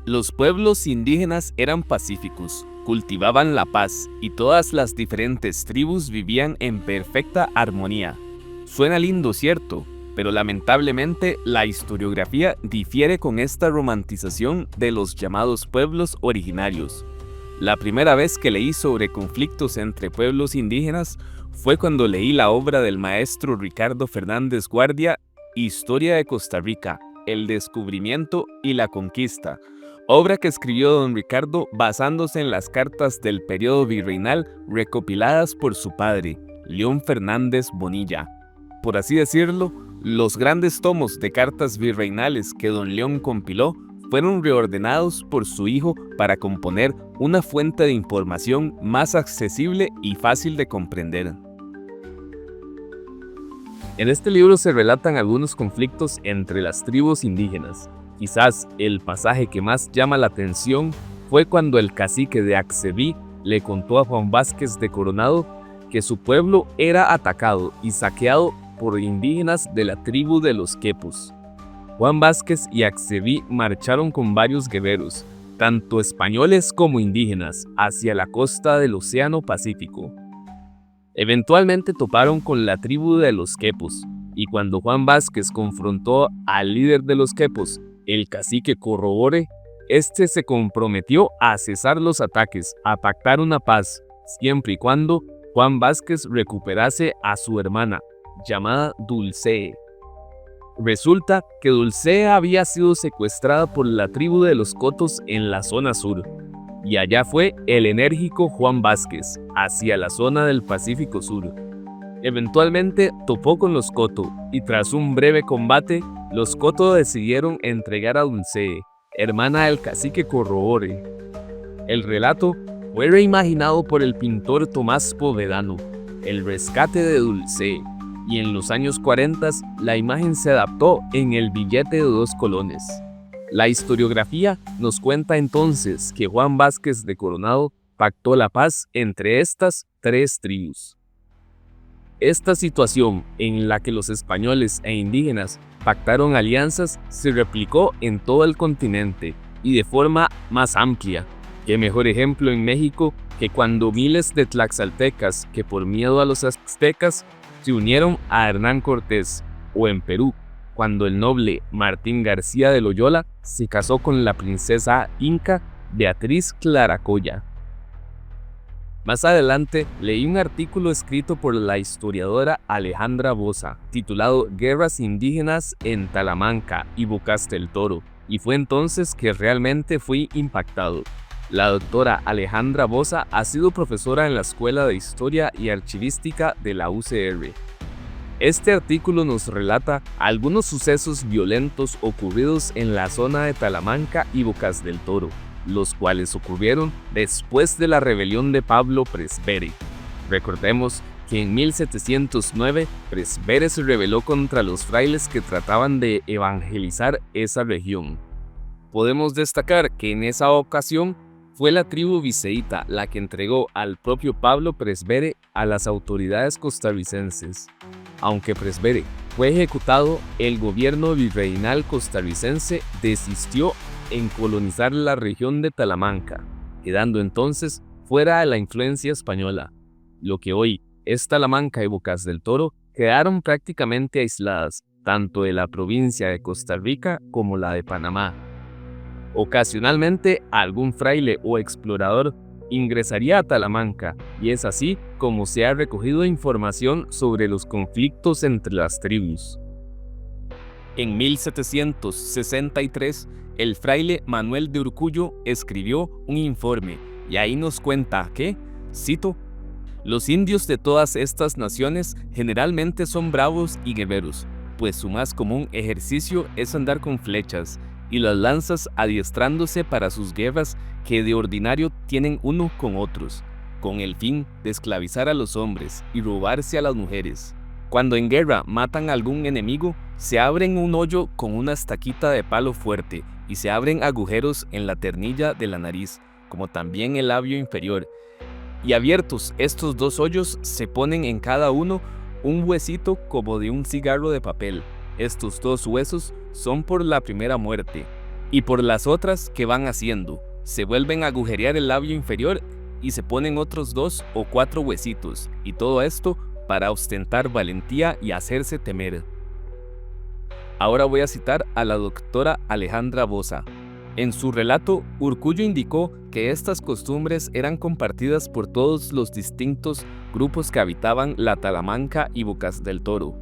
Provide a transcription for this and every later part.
Los pueblos indígenas eran pacíficos, cultivaban la paz y todas las diferentes tribus vivían en perfecta armonía. Suena lindo, ¿cierto? Pero lamentablemente la historiografía difiere con esta romantización de los llamados pueblos originarios. La primera vez que leí sobre conflictos entre pueblos indígenas fue cuando leí la obra del maestro Ricardo Fernández Guardia, Historia de Costa Rica, el descubrimiento y la conquista, obra que escribió don Ricardo basándose en las cartas del periodo virreinal recopiladas por su padre, León Fernández Bonilla. Por así decirlo, los grandes tomos de cartas virreinales que don León compiló fueron reordenados por su hijo para componer una fuente de información más accesible y fácil de comprender. En este libro se relatan algunos conflictos entre las tribus indígenas. Quizás el pasaje que más llama la atención fue cuando el cacique de Axebí le contó a Juan Vázquez de Coronado que su pueblo era atacado y saqueado por indígenas de la tribu de los Quepos. Juan Vázquez y Axebí marcharon con varios guerreros, tanto españoles como indígenas, hacia la costa del Océano Pacífico. Eventualmente toparon con la tribu de los Quepos, y cuando Juan Vázquez confrontó al líder de los Quepos, el cacique Corrobore, este se comprometió a cesar los ataques, a pactar una paz, siempre y cuando Juan Vázquez recuperase a su hermana, llamada Dulcee. Resulta que Dulcee había sido secuestrada por la tribu de los Cotos en la zona sur, y allá fue el enérgico Juan Vázquez, hacia la zona del Pacífico Sur. Eventualmente topó con los Coto, y tras un breve combate, los Coto decidieron entregar a Dulcee, hermana del cacique Corrobore. El relato fue reimaginado por el pintor Tomás Povedano, El rescate de Dulcee, y en los años 40 la imagen se adaptó en El billete de 2 colones. La historiografía nos cuenta entonces que Juan Vázquez de Coronado pactó la paz entre estas tres tribus. Esta situación, en la que los españoles e indígenas pactaron alianzas, se replicó en todo el continente y de forma más amplia. Qué mejor ejemplo en México que cuando miles de tlaxcaltecas que por miedo a los aztecas se unieron a Hernán Cortés, o en Perú, cuando el noble Martín García de Loyola se casó con la princesa inca Beatriz Claracoya. Más adelante leí un artículo escrito por la historiadora Alejandra Boza, titulado Guerras indígenas en Talamanca y Bocas del Toro, y fue entonces que realmente fui impactado. La doctora Alejandra Boza ha sido profesora en la Escuela de Historia y Archivística de la UCR. Este artículo nos relata algunos sucesos violentos ocurridos en la zona de Talamanca y Bocas del Toro, los cuales ocurrieron después de la rebelión de Pablo Presbere. Recordemos que en 1709 Presbere se rebeló contra los frailes que trataban de evangelizar esa región. Podemos destacar que en esa ocasión fue la tribu viceíta la que entregó al propio Pablo Presbere a las autoridades costarricenses. Aunque Presbere fue ejecutado, el gobierno virreinal costarricense desistió en colonizar la región de Talamanca, quedando entonces fuera de la influencia española. Lo que hoy es Talamanca y Bocas del Toro quedaron prácticamente aisladas, tanto de la provincia de Costa Rica como la de Panamá. Ocasionalmente, algún fraile o explorador ingresaría a Talamanca, y es así como se ha recogido información sobre los conflictos entre las tribus. En 1763, el fraile Manuel de Urcullo escribió un informe, y ahí nos cuenta que, cito, «Los indios de todas estas naciones generalmente son bravos y guerreros, pues su más común ejercicio es andar con flechas y las lanzas adiestrándose para sus guerras que de ordinario tienen uno con otros, con el fin de esclavizar a los hombres y robarse a las mujeres. Cuando en guerra matan a algún enemigo, se abren un hoyo con una estaquita de palo fuerte y se abren agujeros en la ternilla de la nariz, como también el labio inferior, y abiertos estos dos hoyos se ponen en cada uno un huesito como de un cigarro de papel. Estos dos huesos son por la primera muerte, y por las otras que van haciendo. Se vuelven a agujerear el labio inferior y se ponen otros 2 o 4 huesitos, y todo esto para ostentar valentía y hacerse temer. Ahora voy a citar a la doctora Alejandra Boza. En su relato, Urkullu indicó que estas costumbres eran compartidas por todos los distintos grupos que habitaban la Talamanca y Bocas del Toro.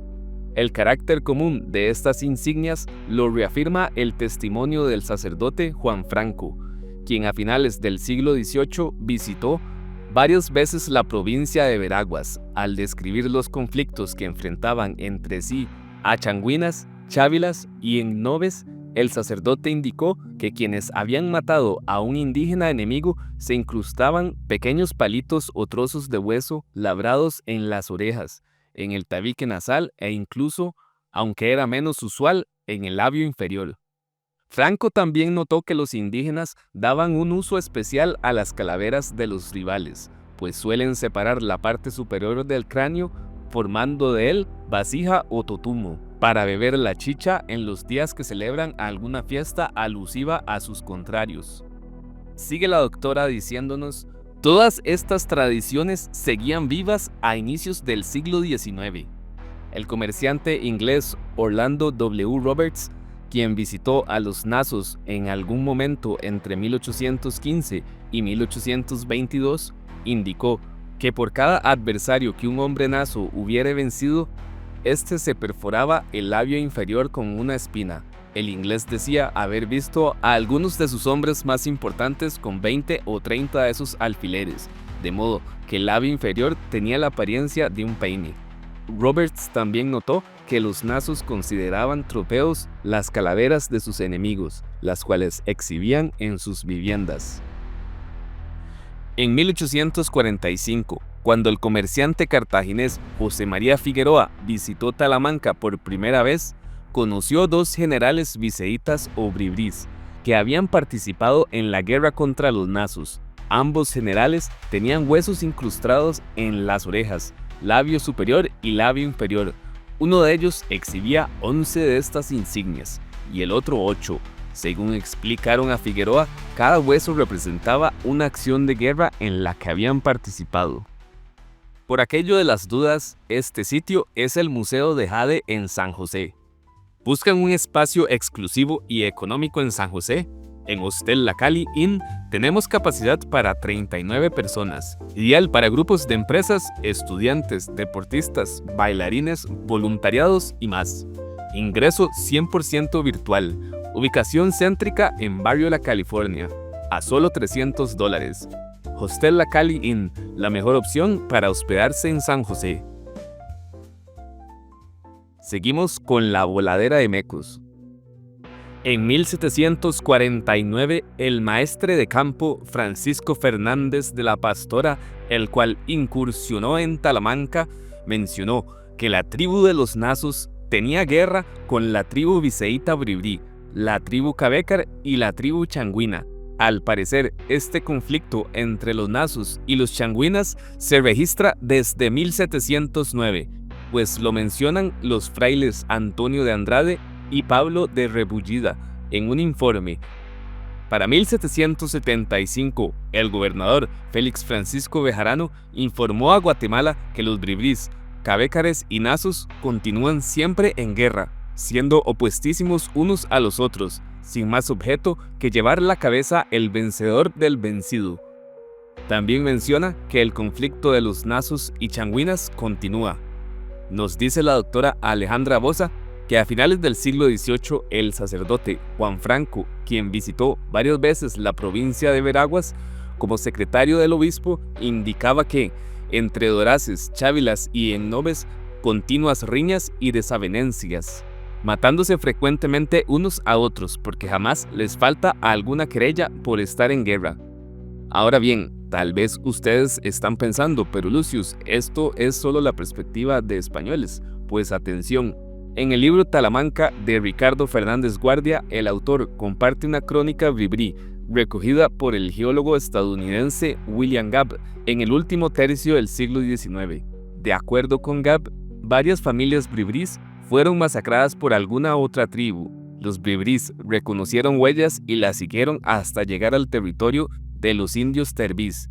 El carácter común de estas insignias lo reafirma el testimonio del sacerdote Juan Franco, quien a finales del siglo XVIII visitó varias veces la provincia de Veraguas. Al describir los conflictos que enfrentaban entre sí a changuinas, chávilas y ennobes, el sacerdote indicó que quienes habían matado a un indígena enemigo se incrustaban pequeños palitos o trozos de hueso labrados en las orejas, en el tabique nasal e incluso, aunque era menos usual, en el labio inferior. Franco también notó que los indígenas daban un uso especial a las calaveras de los rivales, pues suelen separar la parte superior del cráneo formando de él vasija o totumo, para beber la chicha en los días que celebran alguna fiesta alusiva a sus contrarios. Sigue la doctora diciéndonos, todas estas tradiciones seguían vivas a inicios del siglo XIX. El comerciante inglés Orlando W. Roberts, quien visitó a los Nasos en algún momento entre 1815 y 1822, indicó que por cada adversario que un hombre naso hubiere vencido, este se perforaba el labio inferior con una espina. El inglés decía haber visto a algunos de sus hombres más importantes con 20 o 30 de esos alfileres, de modo que el labio inferior tenía la apariencia de un peine. Roberts también notó que los nasos consideraban trofeos las calaveras de sus enemigos, las cuales exhibían en sus viviendas. En 1845, cuando el comerciante cartaginés José María Figueroa visitó Talamanca por primera vez, conoció 2 generales viseítas o bribrís que habían participado en la guerra contra los nasos. Ambos generales tenían huesos incrustados en las orejas, labio superior y labio inferior. Uno de ellos exhibía 11 de estas insignias y el otro 8. Según explicaron a Figueroa, cada hueso representaba una acción de guerra en la que habían participado. Por aquello de las dudas, este sitio es el Museo de Jade en San José. ¿Buscan un espacio exclusivo y económico en San José? En Hostel La Cali Inn tenemos capacidad para 39 personas, ideal para grupos de empresas, estudiantes, deportistas, bailarines, voluntariados y más. Ingreso 100% virtual. Ubicación céntrica en Barrio La California, a solo $300. Hostel La Cali Inn, la mejor opción para hospedarse en San José. Seguimos con la voladera de mecos. En 1749, el maestre de campo Francisco Fernández de la Pastora, el cual incursionó en Talamanca, mencionó que la tribu de los Nasos tenía guerra con la tribu viseíta bribrí, la tribu Cabécar y la tribu changuina. Al parecer, este conflicto entre los Nasos y los changuinas se registra desde 1709, pues lo mencionan los frailes Antonio de Andrade y Pablo de Rebullida en un informe. Para 1775, el gobernador Félix Francisco Bejarano informó a Guatemala que los bribrís, cabécares y nasos continúan siempre en guerra, siendo opuestísimos unos a los otros, sin más objeto que llevar la cabeza el vencedor del vencido. También menciona que el conflicto de los nasos y changuinas continúa. Nos dice la doctora Alejandra Boza que a finales del siglo XVIII el sacerdote Juan Franco, quien visitó varias veces la provincia de Veraguas como secretario del obispo, indicaba que entre doraces, chávilas y ennobes continuas riñas y desavenencias, matándose frecuentemente unos a otros porque jamás les falta alguna querella por estar en guerra. Ahora bien, tal vez ustedes están pensando, pero Lucius, esto es solo la perspectiva de españoles. Pues atención, en el libro Talamanca de Ricardo Fernández Guardia, el autor comparte una crónica bribrí recogida por el geólogo estadounidense William Gabb en el último tercio del siglo XIX. De acuerdo con Gabb, varias familias bribrís fueron masacradas por alguna otra tribu, Los bribris reconocieron huellas y las siguieron hasta llegar al territorio de los indios terbís.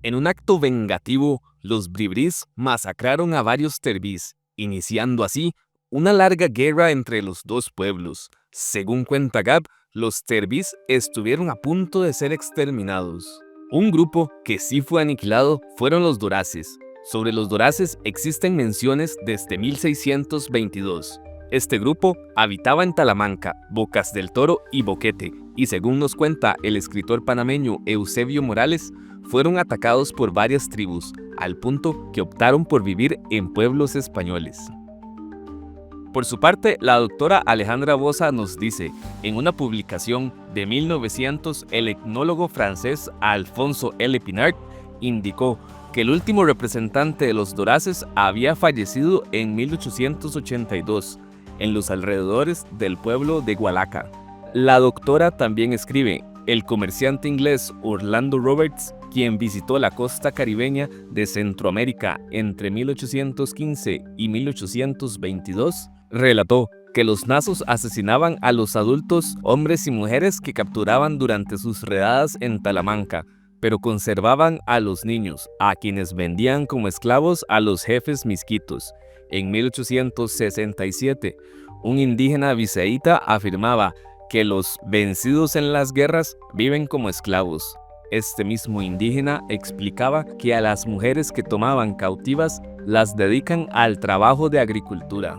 En un acto vengativo, los bribris masacraron a varios terbís, iniciando así una larga guerra entre los dos pueblos. Según cuenta Gab, los terbís estuvieron a punto de ser exterminados. Un grupo que sí fue aniquilado fueron los doraces. Sobre los doraces existen menciones desde 1622. Este grupo habitaba en Talamanca, Bocas del Toro y Boquete, y según nos cuenta el escritor panameño Eusebio Morales, fueron atacados por varias tribus, al punto que optaron por vivir en pueblos españoles. Por su parte, la doctora Alejandra Boza nos dice, en una publicación de 1900, el etnólogo francés Alfonso L. Pinard indicó que el último representante de los doraces había fallecido en 1882, en los alrededores del pueblo de Gualaca. La doctora también escribe, el comerciante inglés Orlando Roberts, quien visitó la costa caribeña de Centroamérica entre 1815 y 1822, relató que los nazos asesinaban a los adultos hombres y mujeres que capturaban durante sus redadas en Talamanca, pero conservaban a los niños, a quienes vendían como esclavos a los jefes misquitos. En 1867, un indígena viseíta afirmaba que los vencidos en las guerras viven como esclavos. Este mismo indígena explicaba que a las mujeres que tomaban cautivas las dedican al trabajo de agricultura.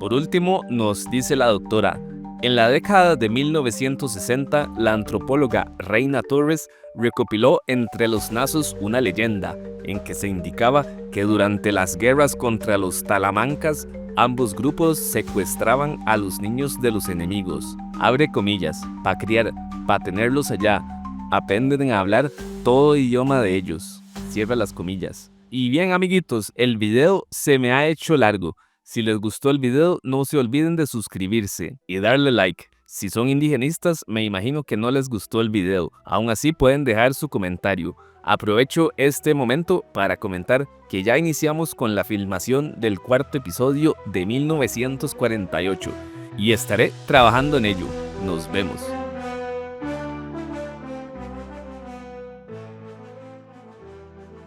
Por último, nos dice la doctora, en la década de 1960, la antropóloga Reina Torres recopiló entre los nazos una leyenda en que se indicaba que durante las guerras contra los talamancas, ambos grupos secuestraban a los niños de los enemigos, abre comillas, para criar, para tenerlos allá, aprenden a hablar todo idioma de ellos, cierra las comillas. Y bien amiguitos, el video se me ha hecho largo. Si les gustó el video, no se olviden de suscribirse y darle like. Si son indigenistas, me imagino que no les gustó el video. Aún así pueden dejar su comentario. Aprovecho este momento para comentar que ya iniciamos con la filmación del cuarto episodio de 1948 y estaré trabajando en ello. Nos vemos.